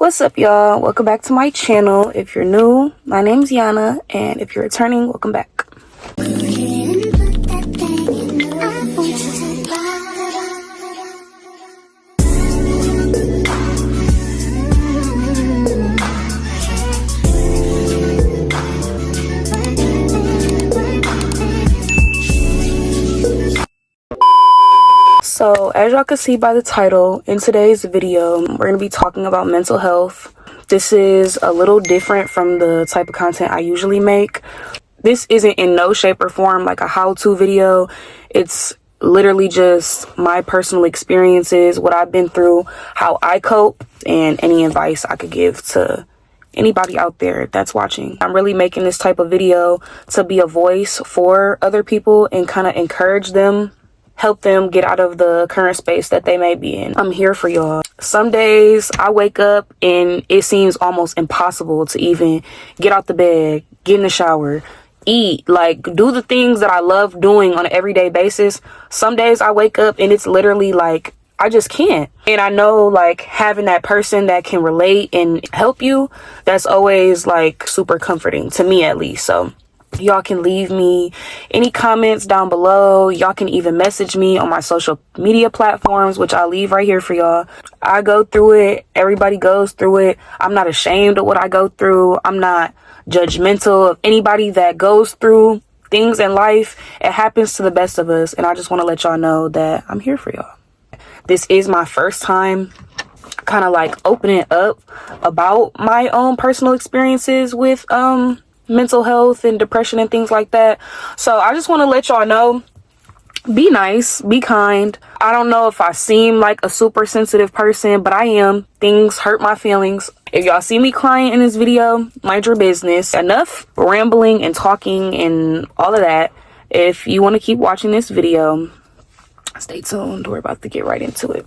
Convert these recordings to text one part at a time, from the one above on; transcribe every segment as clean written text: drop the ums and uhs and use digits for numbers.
What's up, y'all? Welcome back to my channel. If you're new, my name's Yana, and if you're returning, welcome back. So as y'all can see by the title, in today's video, we're going to be talking about mental health. This is a little different from the type of content I usually make. This isn't in no shape or form like a how-to video. It's literally just my personal experiences, what I've been through, how I cope, and any advice I could give to anybody out there that's watching. I'm really making this type of video to be a voice for other people and kind of encourage them, help them get out of the current space that they may be in. I'm here for y'all. Some days I wake up and it seems almost impossible to even get out the bed, get in the shower, eat, like do the things that I love doing on an everyday basis. Some days I wake up and it's literally like I just can't. And I know like having that person that can relate and help you, that's always like super comforting to me, at least. So y'all can leave me any comments down below. Y'all can even message me on my social media platforms, which I'll leave right here for y'all. I go through it. Everybody goes through it. I'm not ashamed of what I go through. I'm not judgmental of anybody that goes through things in life. It happens to the best of us. And I just want to let y'all know that I'm here for y'all. This is my first time kind of like opening up about my own personal experiences with mental health and depression and things like that. So I just want to let y'all know, be nice, be kind. I don't know if I seem like a super sensitive person, but I am. Things hurt my feelings. If y'all see me crying in this video, mind your business. Enough rambling and talking and all of that. If you want to keep watching this video, stay tuned. We're about to get right into it.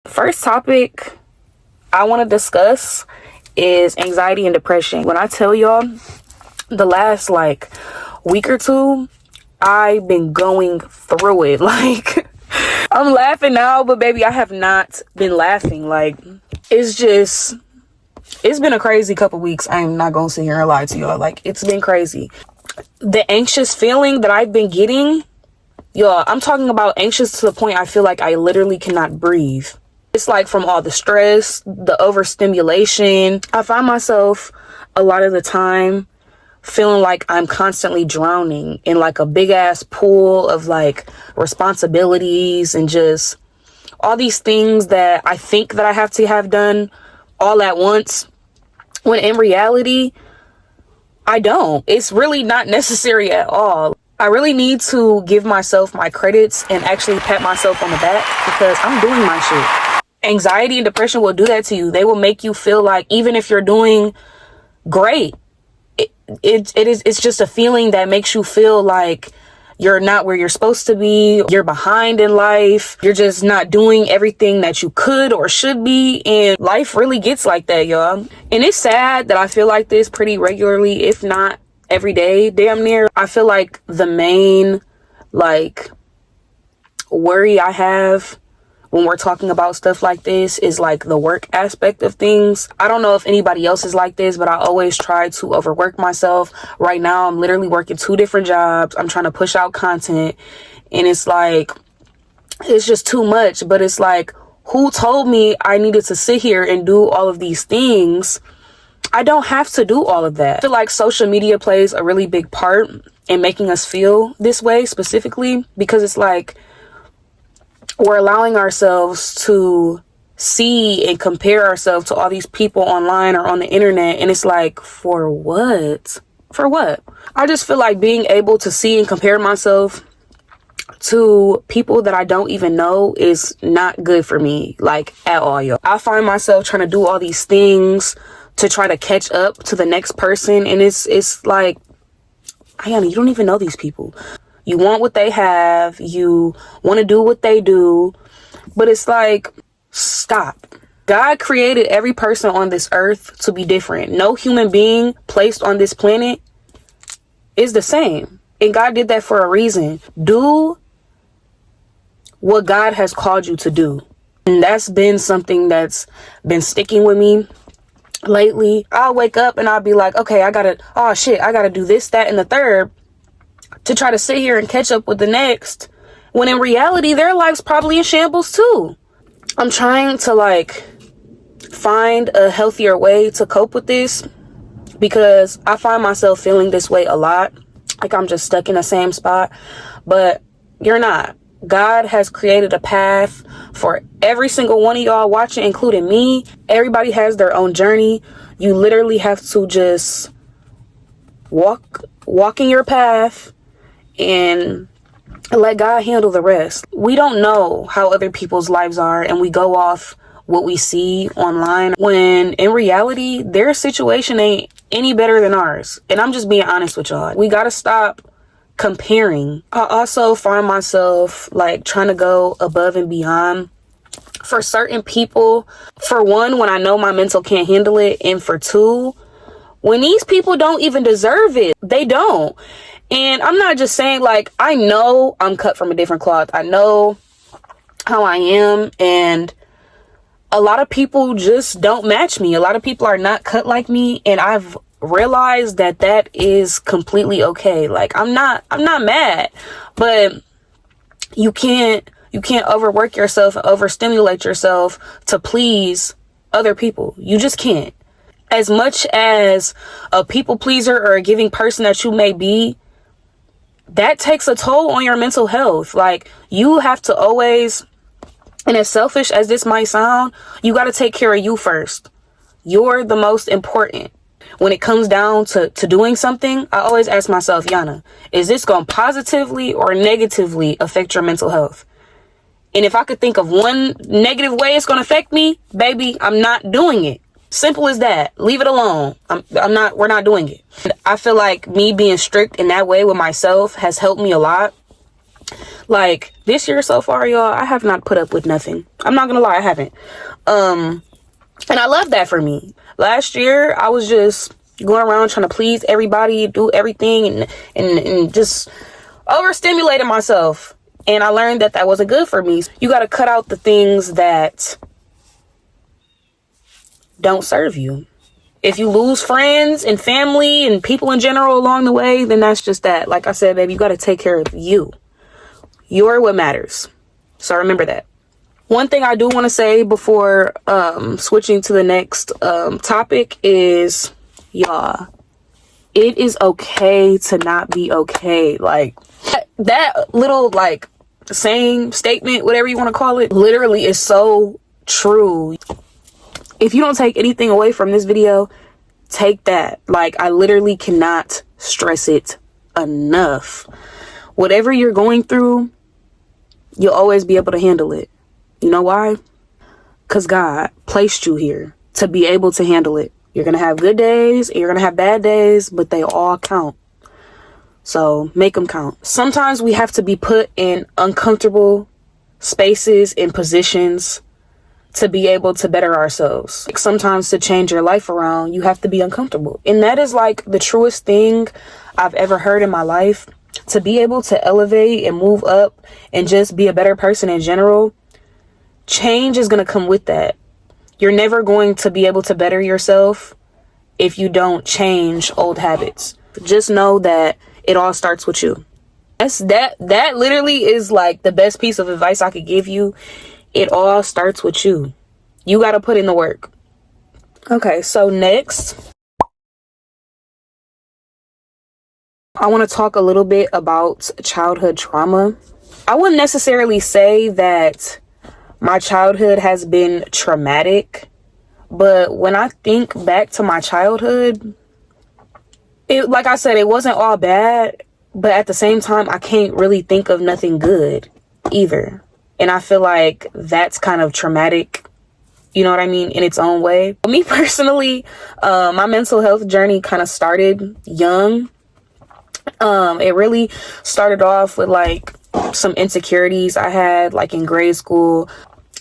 First topic I want to discuss is anxiety and depression. When I tell y'all, the last like week or two, I've been going through it. Like, I'm laughing now, but baby, I have not been laughing. Like, it's been a crazy couple weeks. I'm not gonna sit here and lie to y'all. Like, it's been crazy. The anxious feeling that I've been getting, y'all, I'm talking about anxious to the point I feel like I literally cannot breathe. It's like from all the stress, the overstimulation. I find myself a lot of the time feeling like I'm constantly drowning in like a big ass pool of like responsibilities and just all these things that I think that I have to have done all at once, when in reality, I don't. It's really not necessary at all. I really need to give myself my credits and actually pat myself on the back because I'm doing my shit. Anxiety and depression will do that to you. They will make you feel like even if you're doing great, it's just a feeling that makes you feel like you're not where you're supposed to be. You're behind in life. You're just not doing everything that you could or should be. And life really gets like that, y'all. And it's sad that I feel like this pretty regularly, if not every day, damn near. I feel like the main like worry I have when we're talking about stuff like this is like the work aspect of things. I don't know if anybody else is like this, but I always try to overwork myself. Right now, I'm literally working 2 different jobs. I'm trying to push out content and it's like, it's just too much. But it's like, who told me I needed to sit here and do all of these things? I don't have to do all of that. I feel like social media plays a really big part in making us feel this way specifically, because it's like, we're allowing ourselves to see and compare ourselves to all these people online or on the internet. And it's like, for what? For what? I just feel like being able to see and compare myself to people that I don't even know is not good for me, like at all, yo. I find myself trying to do all these things to try to catch up to the next person. And it's like, Ayana, you don't even know these people. You want what they have. You want to do what they do. But it's like, stop. God created every person on this earth to be different. No human being placed on this planet is the same. And God did that for a reason. Do what God has called you to do. And that's been something that's been sticking with me lately. I'll wake up and I'll be like, okay, I gotta do this, that, and the third to try to sit here and catch up with the next, when in reality their life's probably in shambles too. I'm trying to like find a healthier way to cope with this, because I find myself feeling this way a lot, like I'm just stuck in the same spot. But you're not. God has created a path for every single one of y'all watching, including me. Everybody has their own journey. You literally have to just walk in your path and let God handle the rest. We don't know how other people's lives are, and we go off what we see online, when in reality their situation ain't any better than ours. And I'm just being honest with y'all. We gotta stop comparing. I also find myself like trying to go above and beyond for certain people. For one, when I know my mental can't handle it, and for two, when these people don't even deserve it. They don't. And I'm not just saying, like, I know I'm cut from a different cloth. I know how I am, and a lot of people just don't match me. A lot of people are not cut like me, and I've realized that that is completely okay. Like, I'm not mad, but you can't overwork yourself and overstimulate yourself to please other people. You just can't. As much as a people pleaser or a giving person that you may be, that takes a toll on your mental health. Like, you have to always, and as selfish as this might sound, you got to take care of you first. You're the most important. When it comes down to doing something, I always ask myself, Yana, is this going to positively or negatively affect your mental health? And if I could think of one negative way it's going to affect me, baby, I'm not doing it. Simple as that. Leave it alone. We're not doing it. I feel like me being strict in that way with myself has helped me a lot. Like, this year so far, y'all, I have not put up with nothing. I'm not gonna lie, I haven't. And I love that for me. Last year, I was just going around trying to please everybody, do everything, and just overstimulating myself. And I learned that wasn't good for me. You gotta cut out the things that don't serve you. If you lose friends and family and people in general along the way, then that's just that. Like I said, baby, you got to take care of you. You're what matters. So remember that. One thing I do want to say before switching to the next topic is, y'all, it is okay to not be okay. Like, that little, like, saying, statement, whatever you want to call it, literally is so true. If you don't take anything away from this video, take that. Like, I literally cannot stress it enough. Whatever you're going through, you'll always be able to handle it. You know why? Because God placed you here to be able to handle it. You're going to have good days and you're going to have bad days, but they all count. So make them count. Sometimes we have to be put in uncomfortable spaces and positions to be able to better ourselves. Like, sometimes to change your life around, you have to be uncomfortable. And that is like the truest thing I've ever heard in my life. To be able to elevate and move up and just be a better person in general, change is going to come with that. You're never going to be able to better yourself if you don't change old habits. Just know that it all starts with you. That literally is like the best piece of advice I could give you. It all starts with you. You got to put in the work. Okay, so next, I want to talk a little bit about childhood trauma. I wouldn't necessarily say that my childhood has been traumatic, but when I think back to my childhood, like I said, it wasn't all bad, but at the same time, I can't really think of nothing good either. And I feel like that's kind of traumatic, you know what I mean, in its own way. For me personally, my mental health journey kind of started young. It really started off with like some insecurities I had, like in grade school,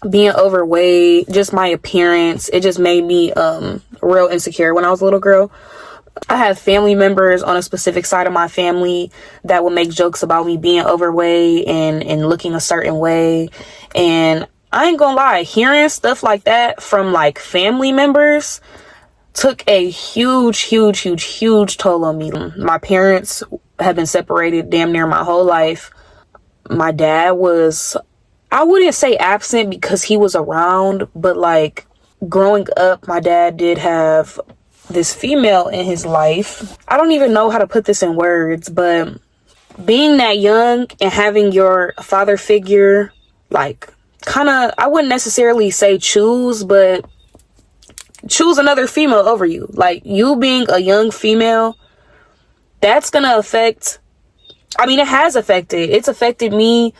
being overweight, just my appearance. It just made me real insecure when I was a little girl. I had family members on a specific side of my family that would make jokes about me being overweight and looking a certain way. And I ain't gonna lie, hearing stuff like that from like family members took a huge toll on me. My parents have been separated damn near my whole life. My dad was, I wouldn't say absent because he was around, but like growing up, my dad did have this female in his life. I don't even know how to put this in words, but being that young and having your father figure, like, kind of, I wouldn't necessarily say choose, but choose another female over you. Like, you being a young female, that's gonna affect, I mean, it has affected, it's affected me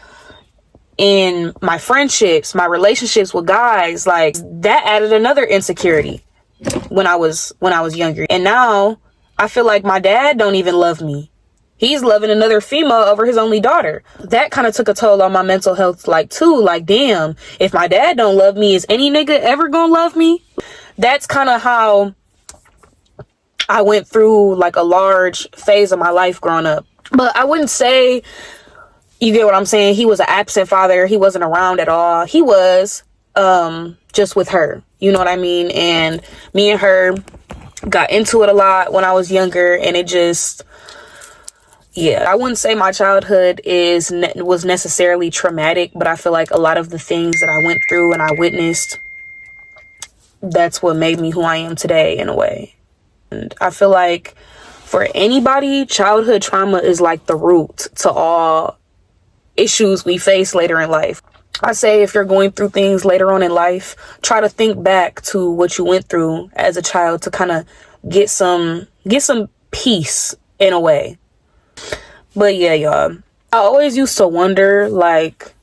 in my friendships, my relationships with guys. Like, that added another insecurity when I was younger. And now I feel like my dad don't even love me. He's loving another female over his only daughter. That kind of took a toll on my mental health, like, too. Like, damn, if my dad don't love me, is any nigga ever gonna love me? That's kind of how I went through, like, a large phase of my life growing up. But I wouldn't say, you get what I'm saying, he was an absent father. He wasn't around at all. He was, just with her. You know what I mean? And me and her got into it a lot when I was younger, and it just, yeah, I wouldn't say my childhood was necessarily traumatic, but I feel like a lot of the things that I went through and I witnessed, that's what made me who I am today, in a way. And I feel like for anybody, childhood trauma is like the root to all issues we face later in life. I say, if you're going through things later on in life, try to think back to what you went through as a child to kind of get some peace, in a way. But yeah, y'all, I always used to wonder, like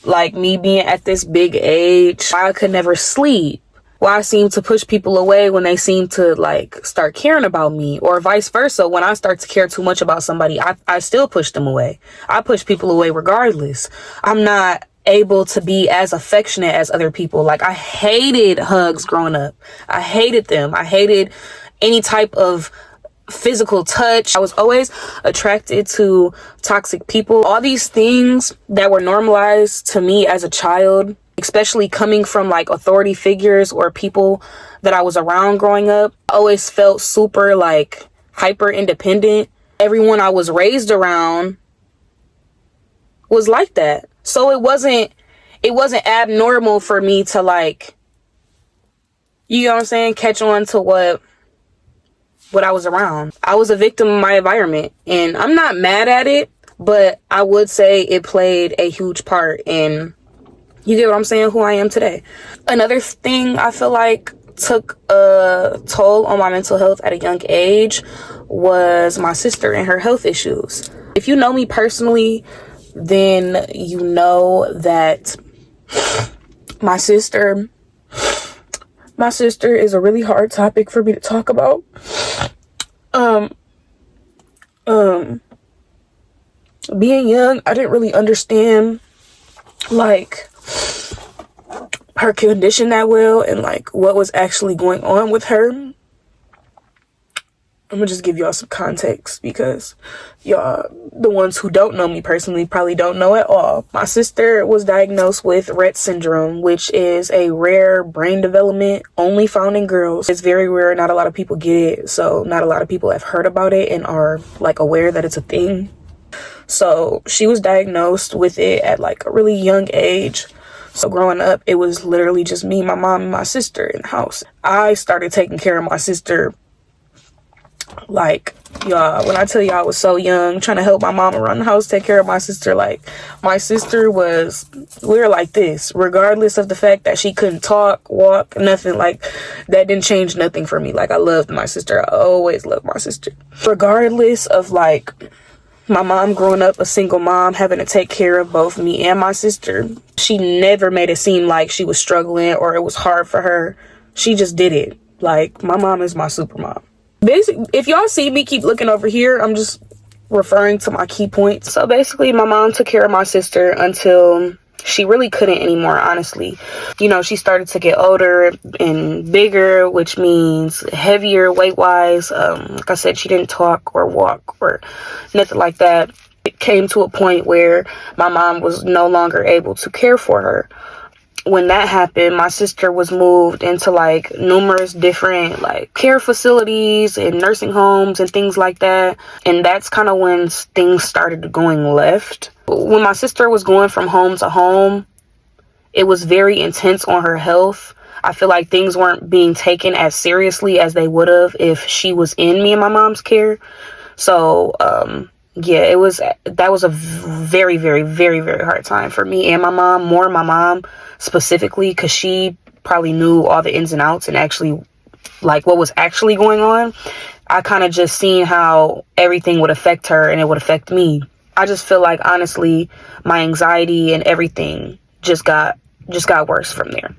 me being at this big age, why I could never sleep, why I seem to push people away when they seem to, like, start caring about me, or vice versa. When I start to care too much about somebody, I still push them away. I push people away regardless. I'm not able to be as affectionate as other people. Like, I hated hugs growing up. I hated them. I hated any type of physical touch. I was always attracted to toxic people. All these things that were normalized to me as a child, especially coming from, like, authority figures or people that I was around growing up, I always felt super, like, hyper independent. Everyone I was raised around was like that. So it wasn't abnormal for me to, like, you know what I'm saying, catch on to what I was around. I was a victim of my environment, and I'm not mad at it, but I would say it played a huge part in, you get what I'm saying, who I am today. Another thing I feel like took a toll on my mental health at a young age was my sister and her health issues. If you know me personally, then you know that my sister is a really hard topic for me to talk about. Being young, I didn't really understand, like, her condition that well, and, like, what was actually going on with her. I'm gonna just give y'all some context, because y'all, the ones who don't know me personally, probably don't know at all. My sister was diagnosed with Rett syndrome, which is a rare brain development only found in girls. It's very rare. Not a lot of people get it. So not a lot of people have heard about it and are, like, aware that it's a thing. So she was diagnosed with it at, like, a really young age. So growing up, it was literally just me, my mom, and my sister in the house. I started taking care of my sister, like, y'all, when I tell y'all I was so young, trying to help my mom around the house, take care of my sister. Like, my sister we were like this, regardless of the fact that she couldn't talk, walk, nothing. Like, that didn't change nothing for me. Like, I loved my sister. I always loved my sister. Regardless of, like, my mom growing up a single mom, having to take care of both me and my sister, she never made it seem like she was struggling or it was hard for her. She just did it. Like, my mom is my super mom. Basically, if y'all see me keep looking over here, I'm just referring to my key points. So basically, my mom took care of my sister until she really couldn't anymore, honestly. You know, she started to get older and bigger, which means heavier weight-wise. Like I said, she didn't talk or walk or nothing like that. It came to a point where my mom was no longer able to care for her. when that happened, my sister was moved into like numerous different like care facilities and nursing homes and things like that. And that's kind of when things started going left. When my sister was going from home to home, it was very intense on her health. I feel like things weren't being taken as seriously as they would have if she was in me and my mom's care. So, yeah, that was a very, very, very, very hard time for me and my mom, more my mom specifically, because she probably knew all the ins and outs and actually like what was actually going on. I kind of just seen how everything would affect her and it would affect me. I just feel like, honestly, my anxiety and everything just got worse from there.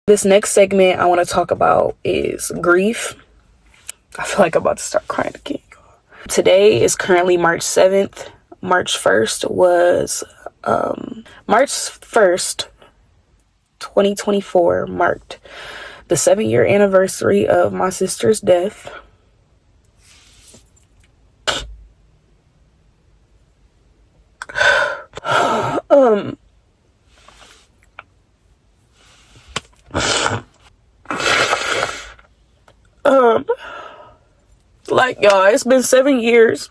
This next segment I want to talk about is grief. I feel like I'm about to start crying again. Today is currently March 7th. March 1st was, March 1st, 2024 marked the 7-year anniversary of my sister's death. Like, y'all, it's been 7 years.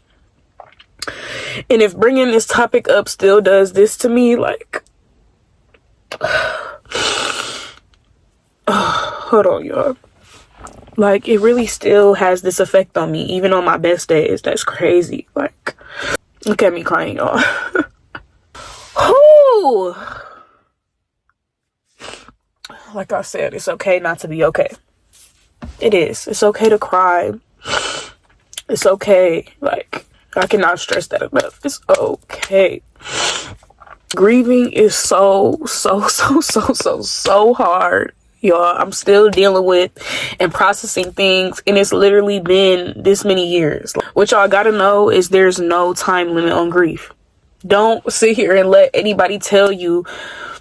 And if bringing this topic up still does this to me, like, hold on, y'all. Like, it really still has this effect on me, even on my best days. That's crazy. Like, look at me crying, y'all. Whoo! Like I said, it's okay not to be okay. It is. It's okay to cry. It's okay. Like, I cannot stress that enough. It's okay. Grieving is so hard. Y'all, I'm still dealing with and processing things, and it's literally been this many years. What y'all gotta know is there's no time limit on grief. Don't sit here and let anybody tell you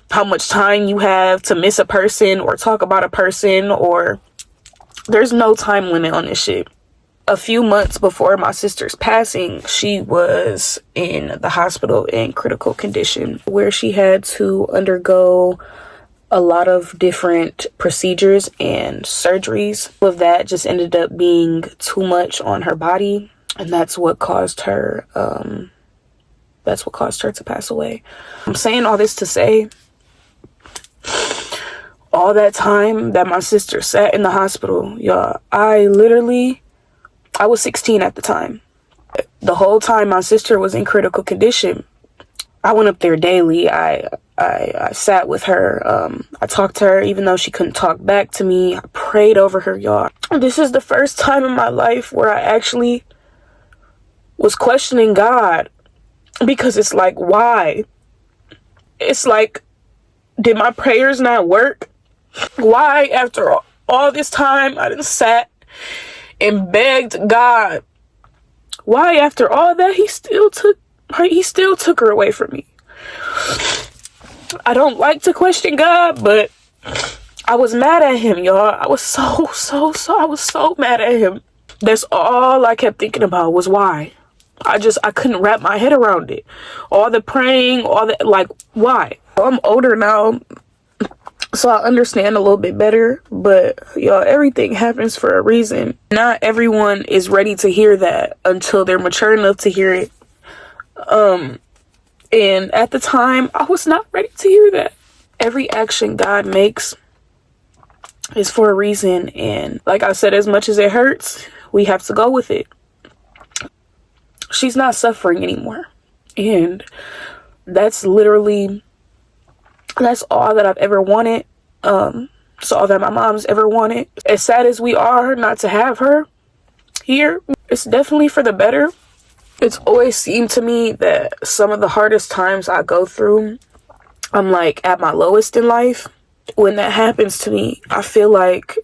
how much time you have to miss a person or talk about a person, or there's no time limit on this shit. A few months before my sister's passing, she was in the hospital in critical condition where she had to undergo a lot of different procedures and surgeries. All of that just ended up being too much on her body, and that's what caused her to pass away. I'm saying all this to say, all that time that my sister sat in the hospital, y'all, I was 16 at the time. The whole time my sister was in critical condition, I went up there daily. I sat with her. I talked to her even though she couldn't talk back to me. I prayed over her, y'all. This is the first time in my life where I actually was questioning God, because it's like, why? It's like, did my prayers not work? Why, after all this time, I done sat and begged God? Why, after all that, he still took her away from me? I don't like to question God, but I was mad at him, y'all. I was I was so mad at him. That's all I kept thinking about was why. I couldn't wrap my head around it. All the praying, all that, like, why? I'm older now, so I understand a little bit better, but y'all, everything happens for a reason. Not everyone is ready to hear that until they're mature enough to hear it. And at the time, I was not ready to hear that. Every action God makes is for a reason, and like I said, as much as it hurts, we have to go with it. She's not suffering anymore, and that's all that I've ever wanted. It's all that my mom's ever wanted. As sad as we are not to have her here, it's definitely for the better. It's always seemed to me that some of the hardest times I go through, I'm like at my lowest in life. When that happens to me, I feel like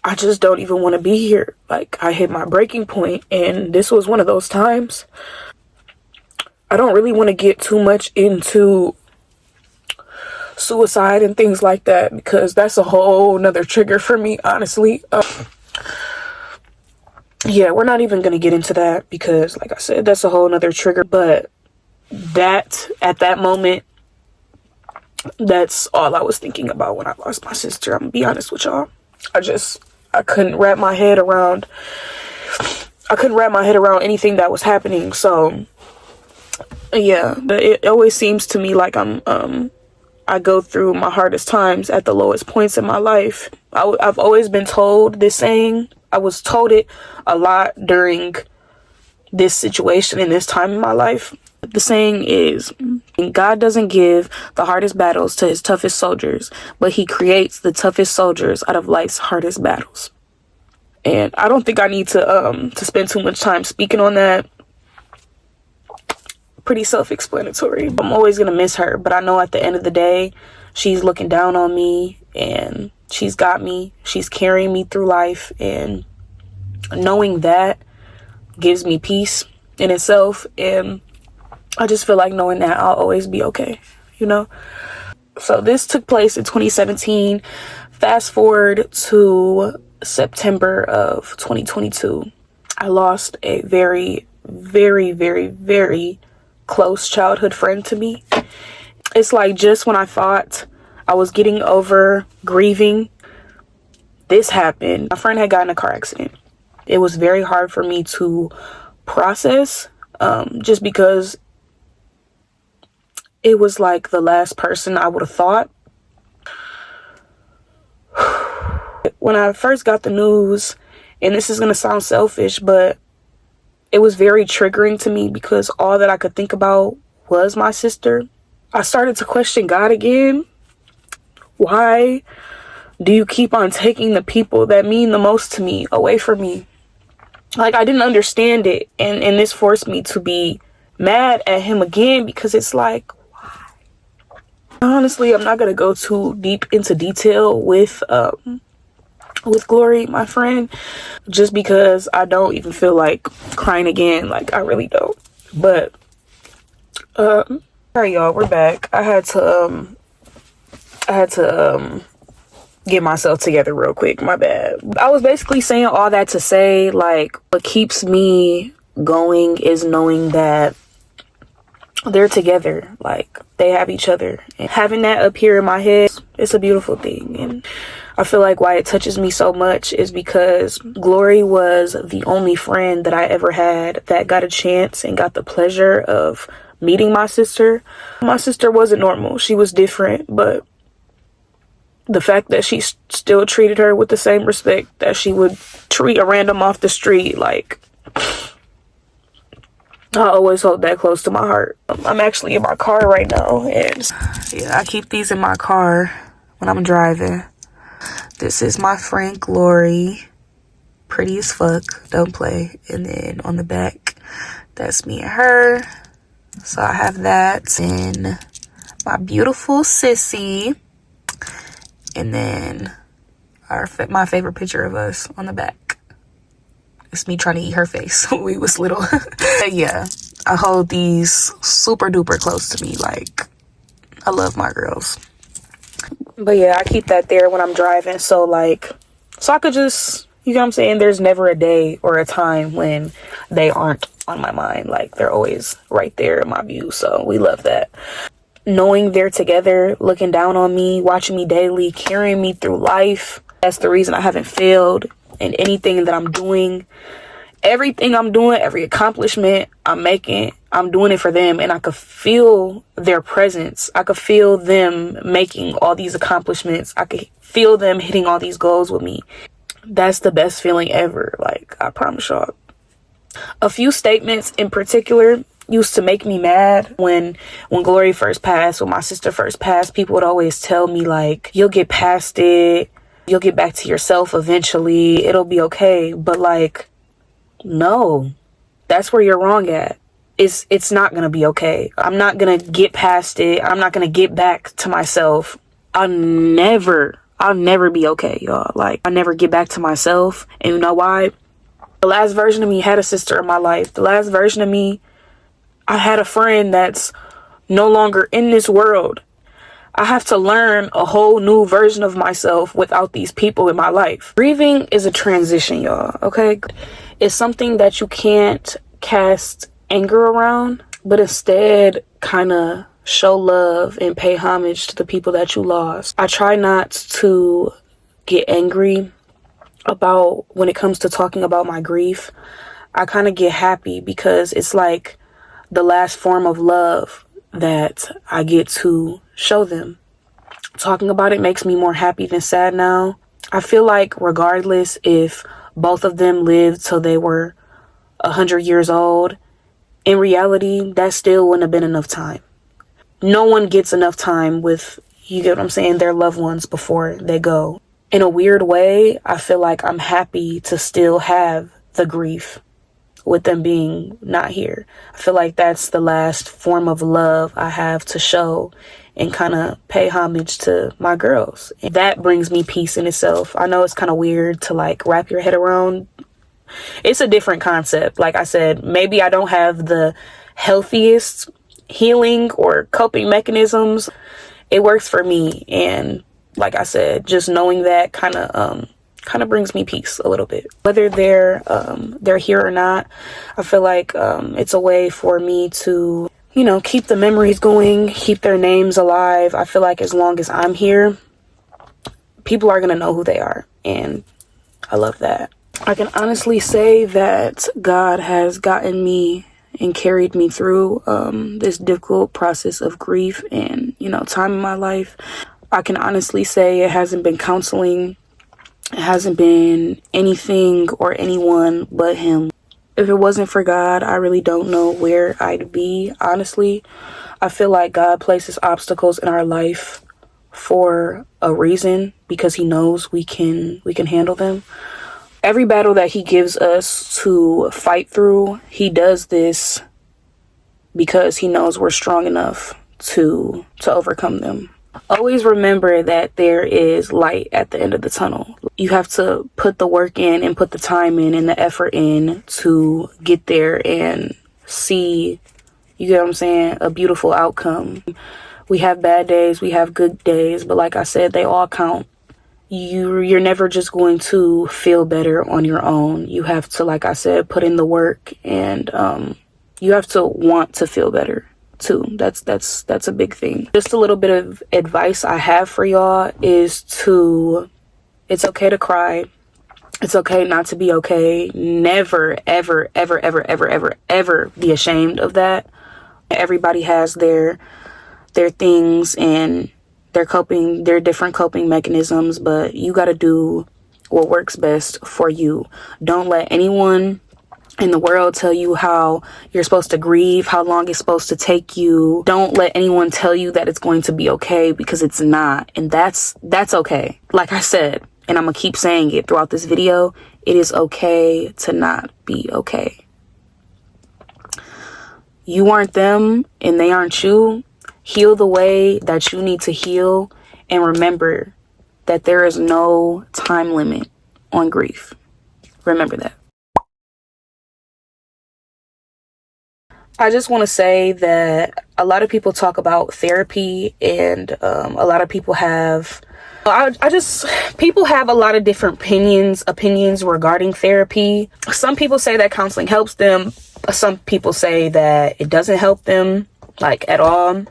I just don't even want to be here. Like, I hit my breaking point, and this was one of those times. I don't really want to get too much into suicide and things like that, because that's a whole nother trigger for me, honestly. Yeah, we're not even going to get into that because, like I said, that's a whole nother trigger. But that at that moment, that's all I was thinking about when I lost my sister. I'm gonna be honest with y'all. I couldn't wrap my head around anything that was happening. So yeah, it always seems to me like I go through my hardest times at the lowest points in my life. I've always been told this saying. I was told it a lot during this situation and this time in my life. The saying is, God doesn't give the hardest battles to his toughest soldiers, but he creates the toughest soldiers out of life's hardest battles. And I don't think I need to spend too much time speaking on that. Pretty self-explanatory. I'm always gonna miss her, but I know at the end of the day, she's looking down on me and she's got me. She's carrying me through life, and knowing that gives me peace in itself. And I just feel like knowing that I'll always be okay, you know? So this took place in 2017. Fast forward to September of 2022. I lost a very, very, very, very close childhood friend to me. It's like just when I thought I was getting over grieving, this happened. My friend had gotten in a car accident. It was very hard for me to process, just because it was like the last person I would have thought. When I first got the news, and this is going to sound selfish, but it was very triggering to me because all that I could think about was my sister. I started to question God again. Why do you keep on taking the people that mean the most to me away from me? Like, I didn't understand it. And this forced me to be mad at him again, because it's like, honestly, I'm not going to go too deep into detail with Glory, my friend, just because I don't even feel like crying again. Like, I really don't. But, all right, y'all, we're back. I had to get myself together real quick. My bad. I was basically saying all that to say, like, what keeps me going is knowing that they're together. Like, they have each other, and having that up here in my head, it's a beautiful thing. And I feel like why it touches me so much is because Glory was the only friend that I ever had that got a chance and got the pleasure of meeting my sister. My sister wasn't normal. She was different, but the fact that she still treated her with the same respect that she would treat a random off the street, like, I always hold that close to my heart. I'm actually in my car right now, and yeah, I keep these in my car when I'm driving. This is my friend Glory, pretty as fuck, don't play. And then on the back, that's me and her. So I have that, and my beautiful sissy, and then my favorite picture of us on the back. It's me trying to eat her face when we was little. Yeah, I hold these super duper close to me. Like, I love my girls. But yeah, I keep that there when I'm driving. So I could just, you know what I'm saying? There's never a day or a time when they aren't on my mind. Like, they're always right there in my view. So we love that. Knowing they're together, looking down on me, watching me daily, carrying me through life. That's the reason I haven't failed in anything that I'm doing. Everything I'm doing, every accomplishment I'm making, I'm doing it for them. And I could feel their presence. I could feel them making all these accomplishments. I could feel them hitting all these goals with me. That's the best feeling ever. Like, I promise y'all. A few statements in particular used to make me mad. When Glory first passed, when my sister first passed, people would always tell me, like, you'll get past it. You'll get back to yourself eventually. It'll be okay. But, like, no, that's where you're wrong at. It's not going to be okay. I'm not going to get past it. I'm not going to get back to myself. I'll never be okay, y'all. Like, I'll never get back to myself. And you know why? The last version of me had a sister in my life. The last version of me, I had a friend that's no longer in this world. I have to learn a whole new version of myself without these people in my life. Grieving is a transition, y'all, okay? It's something that you can't cast anger around. but instead kind of show love and pay homage to the people that you lost. I try not to get angry about when it comes to talking about my grief. I kind of get happy because it's like the last form of love that I get to show them. Talking about it makes me more happy than sad now. I feel like regardless if both of them lived till they were 100 years old, in reality, that still wouldn't have been enough time. No one gets enough time with, you get what I'm saying, their loved ones before they go. In a weird way, I feel like I'm happy to still have the grief with them being not here. I feel like that's the last form of love I have to show and kind of pay homage to my girls. And that brings me peace in itself. I know it's kind of weird to like wrap your head around. It's a different concept. Like I said, maybe I don't have the healthiest healing or coping mechanisms. It works for me. And like I said, just knowing that kind of brings me peace a little bit. Whether they're here or not, I feel like it's a way for me to, you know, keep the memories going, keep their names alive. I feel like as long as I'm here, people are going to know who they are. And I love that. I can honestly say that God has gotten me and carried me through this difficult process of grief and, you know, time in my life. I can honestly say it hasn't been counseling. It hasn't been anything or anyone but him. If it wasn't for God, I really don't know where I'd be, honestly. I feel like God places obstacles in our life for a reason because he knows we can handle them. Every battle that he gives us to fight through, he does this because he knows we're strong enough to overcome them. Always remember that there is light at the end of the tunnel. You have to put the work in and put the time in and the effort in to get there and see, you get what I'm saying, a beautiful outcome. We have bad days, we have good days, but like I said, they all count. You're never just going to feel better on your own. You have to, like I said, put in the work, and you have to want to feel better too. That's a big thing. Just a little bit of advice I have for y'all is it's okay to cry. It's okay not to be okay. Never, ever, ever, ever, ever, ever, ever be ashamed of that. Everybody has their things and their different coping mechanisms, but you got to do what works best for you. Don't let anyone in the world tell you how you're supposed to grieve, how long it's supposed to take you. Don't let anyone tell you that it's going to be okay, because it's not. And that's okay. Like I said, and I'm gonna keep saying it throughout this video, it is okay to not be okay. You aren't them and they aren't you. Heal the way that you need to heal, and remember that there is no time limit on grief. Remember that. I just want to say that a lot of people talk about therapy, and a lot of people have people have a lot of different opinions regarding therapy. Some people say that counseling helps them. Some people say that it doesn't help them, like, at all.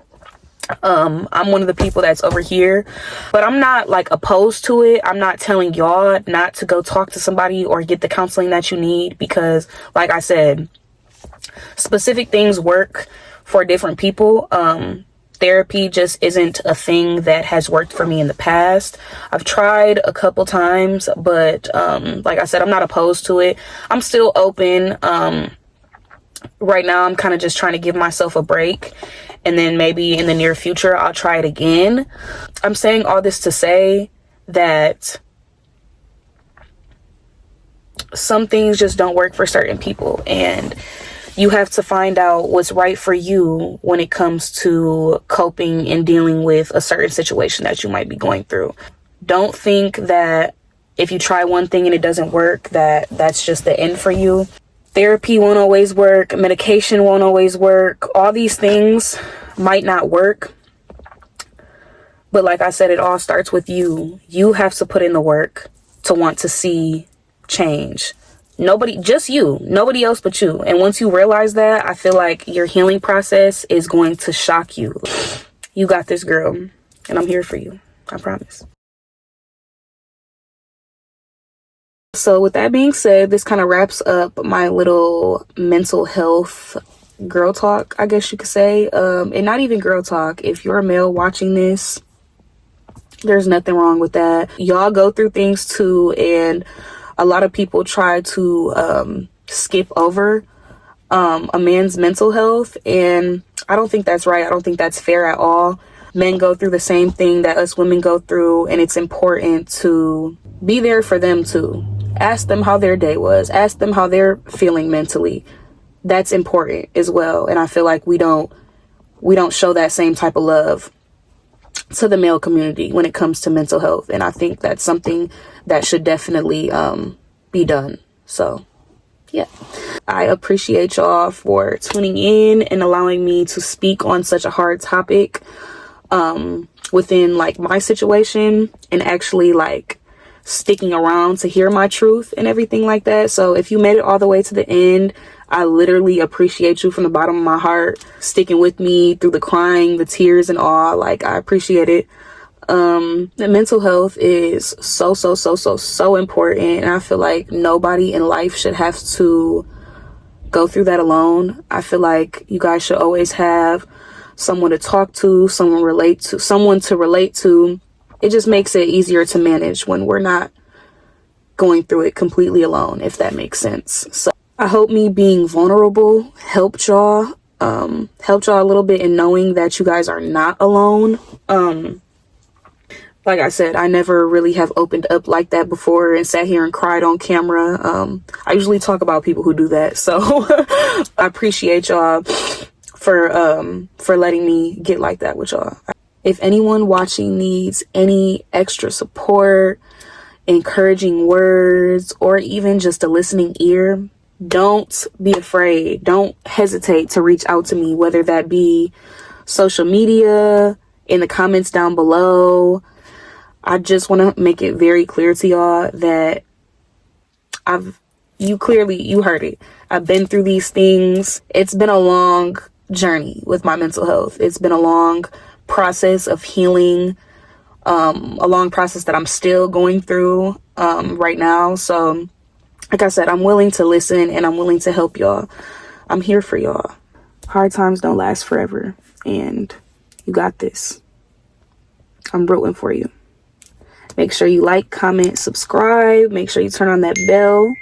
I'm one of the people that's over here, but I'm not like opposed to it. I'm not telling y'all not to go talk to somebody or get the counseling that you need, because like I said, specific things work for different people. Therapy just isn't a thing that has worked for me in the past. I've tried a couple times, but like I said, I'm not opposed to it. I'm still open. Right now, I'm kind of just trying to give myself a break, and then maybe in the near future, I'll try it again. I'm saying all this to say that some things just don't work for certain people, and you have to find out what's right for you when it comes to coping and dealing with a certain situation that you might be going through. Don't think that if you try one thing and it doesn't work, that's just the end for you. Therapy won't always work. Medication won't always work. All these things might not work. But like I said, it all starts with you. You have to put in the work to want to see change. Nobody, just you, nobody else but you. And once you realize that, I feel like your healing process is going to shock you. You got this, girl, and I'm here for you. I promise. So with that being said, this kind of wraps up my little mental health girl talk, I guess you could say. And not even girl talk. If you're a male watching this, there's nothing wrong with that. Y'all go through things too, and a lot of people try to skip over a man's mental health, and I don't think that's right. I don't think that's fair at all. Men go through the same thing that us women go through, and it's important to be there for them too. Ask them how their day was. Ask them how they're feeling mentally. That's important as well. And I feel like we don't show that same type of love to the male community when it comes to mental health. And I think that's something that should definitely be done. So yeah, I appreciate y'all for tuning in and allowing me to speak on such a hard topic within like my situation, and actually like sticking around to hear my truth and everything like that. So if you made it all the way to the end, I literally appreciate you from the bottom of my heart, sticking with me through the crying, the tears and all. Like, I appreciate it. The mental health is so important, and I feel like nobody in life should have to go through that alone. I feel like you guys should always have someone to talk to, someone to relate to. It just makes it easier to manage when we're not going through it completely alone, if that makes sense. So I hope me being vulnerable helped y'all a little bit in knowing that you guys are not alone. Like I said, I never really have opened up like that before and sat here and cried on camera. I usually talk about people who do that. So I appreciate y'all for letting me get like that with y'all. If anyone watching needs any extra support, encouraging words, or even just a listening ear, don't be afraid. Don't hesitate to reach out to me, whether that be social media, in the comments down below. I just want to make it very clear to y'all that you heard it. I've been through these things. It's been a long journey with my mental health. It's been a long process of healing, a long process that I'm still going through right now. So like I said, I'm willing to listen and I'm willing to help y'all. I'm here for y'all. Hard times don't last forever, and you got this. I'm rooting for you. Make sure you like, comment, subscribe. Make sure you turn on that bell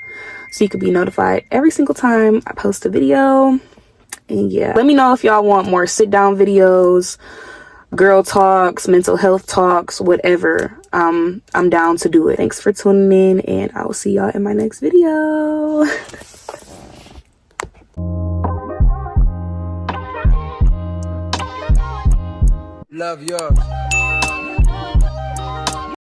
so you can be notified every single time I post a video. And yeah, let me know if y'all want more sit down videos, girl talks, mental health talks, whatever. I'm down to do it. Thanks for tuning in, and I will see y'all in my next video. Love yours.